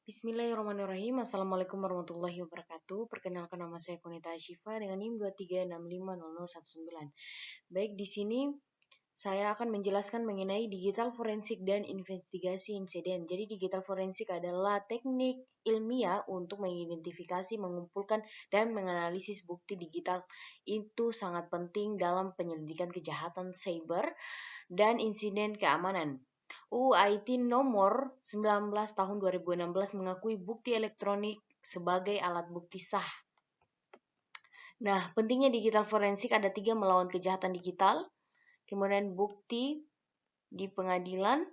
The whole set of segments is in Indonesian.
Bismillahirrahmanirrahim. Assalamualaikum warahmatullahi wabarakatuh. Perkenalkan, nama saya Kunita Ashifa dengan NIM 2365019. Baik, di sini saya akan menjelaskan mengenai digital forensik dan investigasi insiden. Jadi digital forensik adalah teknik ilmiah untuk mengidentifikasi, mengumpulkan, dan menganalisis bukti digital. Itu sangat penting dalam penyelidikan kejahatan cyber dan insiden keamanan. UU IT nomor 19 tahun 2016 mengakui bukti elektronik sebagai alat bukti sah. Nah, pentingnya digital forensik ada 3: melawan kejahatan digital, kemudian bukti di pengadilan,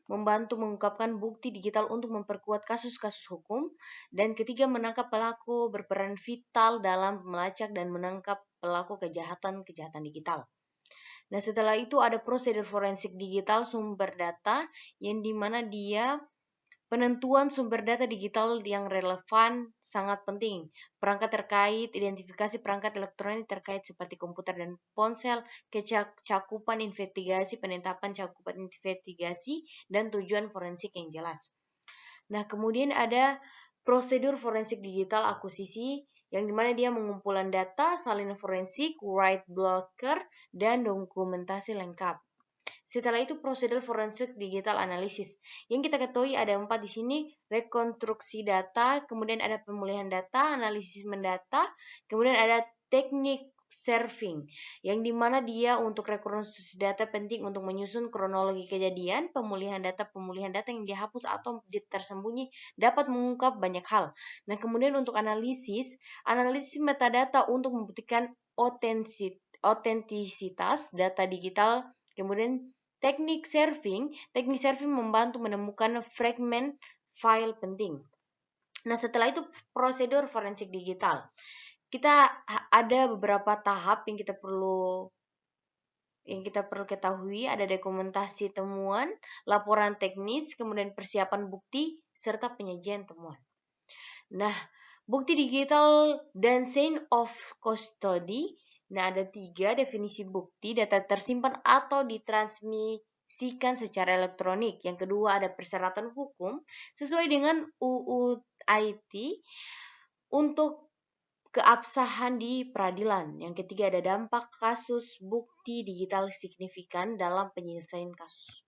membantu mengungkapkan bukti digital untuk memperkuat kasus-kasus hukum, dan ketiga, menangkap pelaku berperan vital dalam melacak dan menangkap pelaku kejahatan digital. Nah, setelah itu ada prosedur forensik digital sumber data, yang dimana dia penentuan sumber data digital yang relevan sangat penting. Perangkat terkait, identifikasi perangkat elektronik terkait seperti komputer dan ponsel, cakupan investigasi, penetapan cakupan investigasi, dan tujuan forensik yang jelas. Nah, kemudian ada prosedur forensik digital akuisisi, yang dimana dia mengumpulan data, salinan forensik, write blocker, dan dokumentasi lengkap. Setelah itu prosedur forensik digital analisis. Yang kita ketahui ada 4 di sini: rekonstruksi data, kemudian ada pemulihan data, analisis mendata, kemudian ada teknik surfing, yang dimana dia untuk rekonstruksi data penting untuk menyusun kronologi kejadian, pemulihan data yang dihapus atau tersembunyi dapat mengungkap banyak hal. Nah, kemudian untuk analisis metadata untuk membuktikan otentisitas data digital. Kemudian teknik surfing membantu menemukan fragmen file penting. Nah, setelah itu prosedur forensik digital. Kita ada beberapa tahap yang kita perlu ketahui. Ada dokumentasi temuan, laporan teknis, kemudian persiapan bukti, serta penyajian temuan. Nah, bukti digital dan chain of custody. Nah, ada 3 definisi bukti: data tersimpan atau ditransmisikan secara elektronik. Yang kedua, ada persyaratan hukum sesuai dengan UU IT untuk keabsahan di peradilan. Yang ketiga, ada dampak kasus bukti digital signifikan dalam penyelesaian kasus.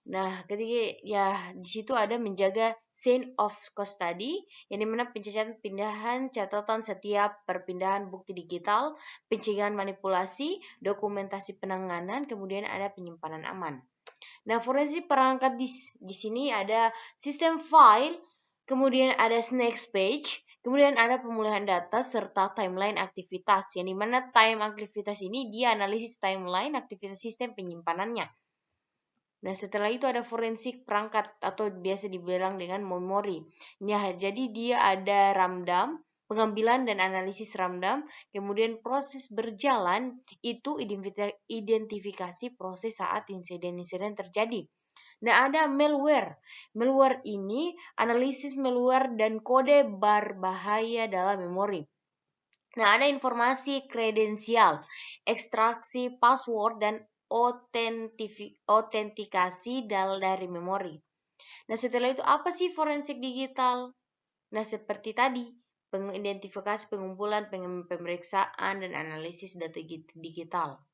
Nah, ketiga ya di situ ada menjaga chain of custody, yang dimana pencatatan pindahan catatan setiap perpindahan bukti digital, pencegahan manipulasi, dokumentasi penanganan, kemudian ada penyimpanan aman. Nah, forensik perangkat di sini ada sistem file, kemudian ada next page, kemudian ada pemulihan data serta timeline aktivitas, yang dimana time aktivitas ini dia analisis timeline aktivitas sistem penyimpanannya. Nah, setelah itu ada forensik perangkat atau biasa dibilang dengan memori. Nah, jadi dia ada ramdam, pengambilan dan analisis ramdam, kemudian proses berjalan itu identifikasi proses saat insiden-insiden terjadi. Nah, ada malware. Malware ini analisis malware dan kode berbahaya dalam memori. Nah, ada informasi kredensial, ekstraksi password, dan autentikasi dari memori. Nah, setelah itu apa sih forensik digital? Nah, seperti tadi, pengidentifikasi, pengumpulan, pemeriksaan, dan analisis data digital.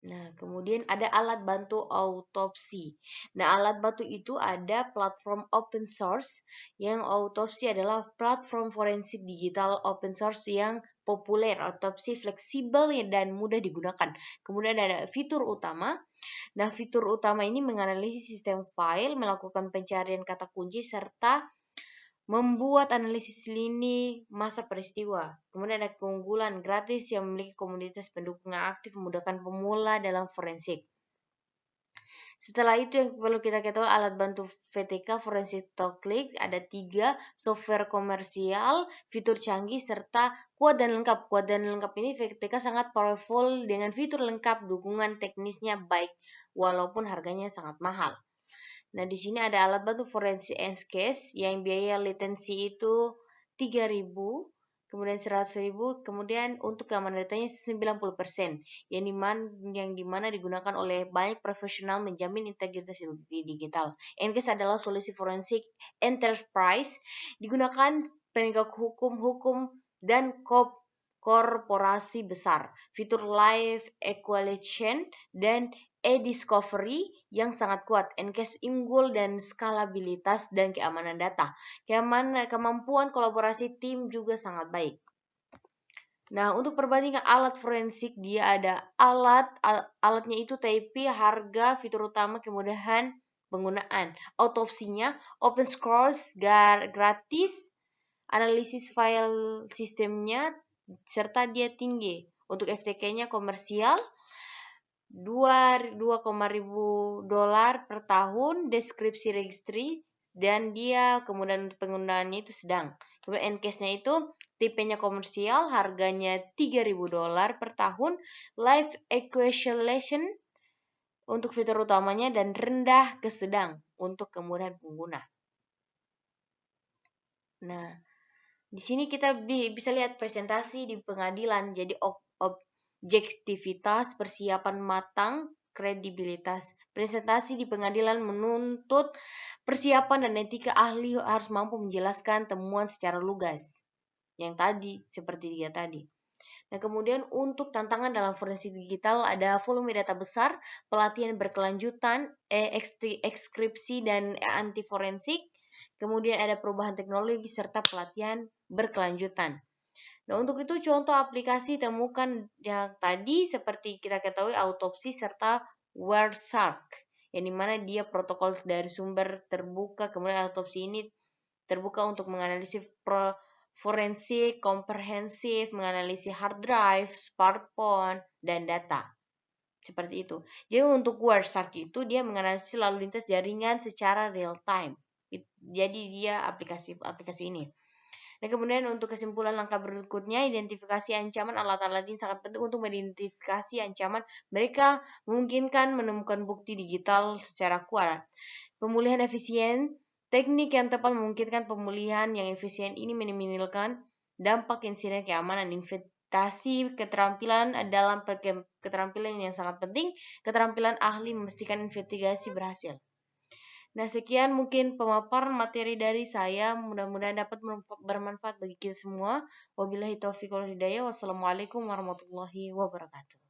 Nah, kemudian ada alat bantu autopsi. Nah, alat bantu itu ada platform open source, yang autopsi adalah platform forensik digital open source yang populer, autopsi fleksibel dan mudah digunakan. Kemudian ada fitur utama. Nah, fitur utama ini menganalisis sistem file, melakukan pencarian kata kunci, serta membuat analisis lini masa peristiwa. Kemudian ada keunggulan gratis yang memiliki komunitas pendukung yang aktif, memudahkan pemula dalam forensik. Setelah itu yang perlu kita ketahui alat bantu VTK Forensic Toclix ada 3: software komersial, fitur canggih, serta kuat dan lengkap. Kuat dan lengkap ini VTK sangat powerful dengan fitur lengkap, dukungan teknisnya baik, walaupun harganya sangat mahal. Nah, di sini ada alat bantu forensik Enscase yang biaya lisensi itu 3.000. kemudian 100.000, kemudian untuk keamanan datanya 90%, yang dimana digunakan oleh banyak profesional menjamin integritas digital. NCASE adalah solusi forensik enterprise digunakan penegak hukum dan korporasi besar. Fitur live equalization dan e-discovery yang sangat kuat, NCASE unggul dan skalabilitas dan keamanan data. Kemampuan kolaborasi tim juga sangat baik. Nah, untuk perbandingan alat forensik, dia ada alatnya itu TIP, harga, fitur utama, kemudahan penggunaan. Otopsinya open source, gratis, analisis file sistemnya, serta dia tinggi. Untuk FTK-nya komersial, $2,000 per tahun, deskripsi registry, dan dia kemudian penggunaannya itu sedang. Kemudian NCASE-nya itu tipenya komersial, harganya $3.000 per tahun, live equalization untuk fitur utamanya, dan rendah ke sedang untuk kemudahan pengguna. Nah, di sini kita bisa lihat presentasi di pengadilan. Jadi objektivitas, persiapan matang, kredibilitas. Presentasi di pengadilan menuntut persiapan dan etika. Ahli harus mampu menjelaskan temuan secara lugas. Yang tadi, seperti dia tadi. Nah, kemudian untuk tantangan dalam forensik digital ada volume data besar, pelatihan berkelanjutan, ekskripsi dan anti forensik, kemudian ada perubahan teknologi serta pelatihan berkelanjutan. Nah, untuk itu contoh aplikasi temukan yang tadi seperti kita ketahui autopsi serta Wireshark, yang dimana dia protokol dari sumber terbuka, kemudian autopsi ini terbuka untuk menganalisis forensik, komprehensif, menganalisis hard drive, smartphone, dan data. Seperti itu. Jadi untuk Wireshark itu dia menganalisis lalu lintas jaringan secara real time. Jadi dia aplikasi ini. Nah, kemudian untuk kesimpulan langkah berikutnya, identifikasi ancaman. Alat-alat ini sangat penting untuk mengidentifikasi ancaman. Mereka memungkinkan menemukan bukti digital secara kuat. Pemulihan efisien, teknik yang tepat memungkinkan pemulihan yang efisien ini meminimalkan dampak insiden keamanan. Investasi keterampilan dalam keterampilan yang sangat penting. Keterampilan ahli memastikan investigasi berhasil. Nah, sekian mungkin pemaparan materi dari saya. Mudah-mudahan dapat bermanfaat bagi kita semua. Wabillahi taufiq wal hidayah. Wassalamualaikum warahmatullahi wabarakatuh.